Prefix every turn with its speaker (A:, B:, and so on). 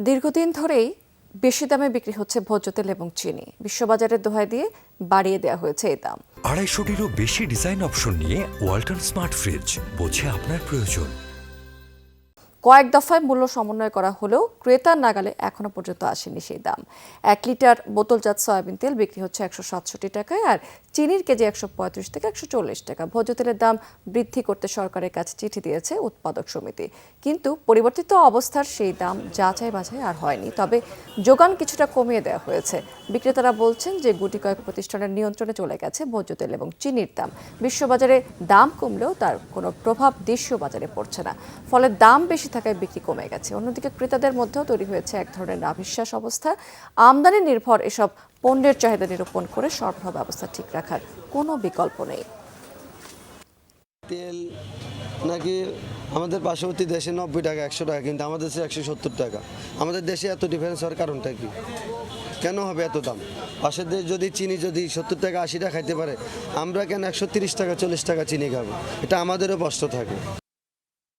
A: দীর্ঘদিন ধরেই বেশি দামে বিক্রি হচ্ছে ভোজ্য তেল এবং চিনি। বিশ্ববাজারের দোহাই দিয়ে বাড়িয়ে দেওয়া হয়েছে এই দাম।
B: 250-টিরও বেশি ডিজাইন অপশন নিয়ে ওয়ালটন স্মার্ট ফ্রিজ, বোঝে আপনার প্রয়োজন।
A: কয়েক দফায় মূল্য সমন্বয় করা হলেও ক্রেতার নাগালে এখনো পর্যন্ত আসেনি সেই দাম। 1 লিটার বোতলজাত সয়াবিন তেল বিক্রি হচ্ছে 167 টাকায়, আর চিনির কেজি 135 থেকে 140 টাকা। ভোজ্য তেলের দাম বৃদ্ধি করতে সরকারের কাছে চিঠি দিয়েছে উৎপাদক সমিতি, কিন্তু পরিবর্তিত অবস্থার সেই দাম যাচাই বাছাই আর হয়নি। তবে যোগান কিছুটা কমিয়ে দেওয়া হয়েছে। বিক্রেতারা বলছেন যে গুটি কয়েক প্রতিষ্ঠানের নিয়ন্ত্রণে চলে গেছে ভোজ্য তেল এবং চিনির দাম। বিশ্ববাজারে দাম কমলেও তার কোনো প্রভাব দেশীয় বাজারে পড়ছে না, ফলে দাম বেশি থাকায় বিক্রি কমে গেছে। অন্যদিকে ক্রেতাদের মধ্যেও তৈরি হয়েছে এক ধরনের নাভিশ্বাস অবস্থা। আমদানি নির্ভর এসব পণ্যের চাহিদা নিরূপণ করে সরবরাহ ব্যবস্থা ঠিক রাখার কোনো বিকল্প নেই।
C: তেল নাকি আমাদের পার্শ্ববর্তী দেশে 90 টাকা 100 টাকা, কিন্তু আমাদের দেশে 170 টাকা। আমাদের দেশে এত ডিফারেন্স হওয়ার কারণটা কি? কেন হবে এত দাম? পাশের দেশ যদি চিনি যদি 70 টাকা 80 টাকা খাইতে পারে, আমরা কেন 130 টাকা 40 টাকা চিনি খাবো? এটা আমাদেরও কষ্ট থাকে।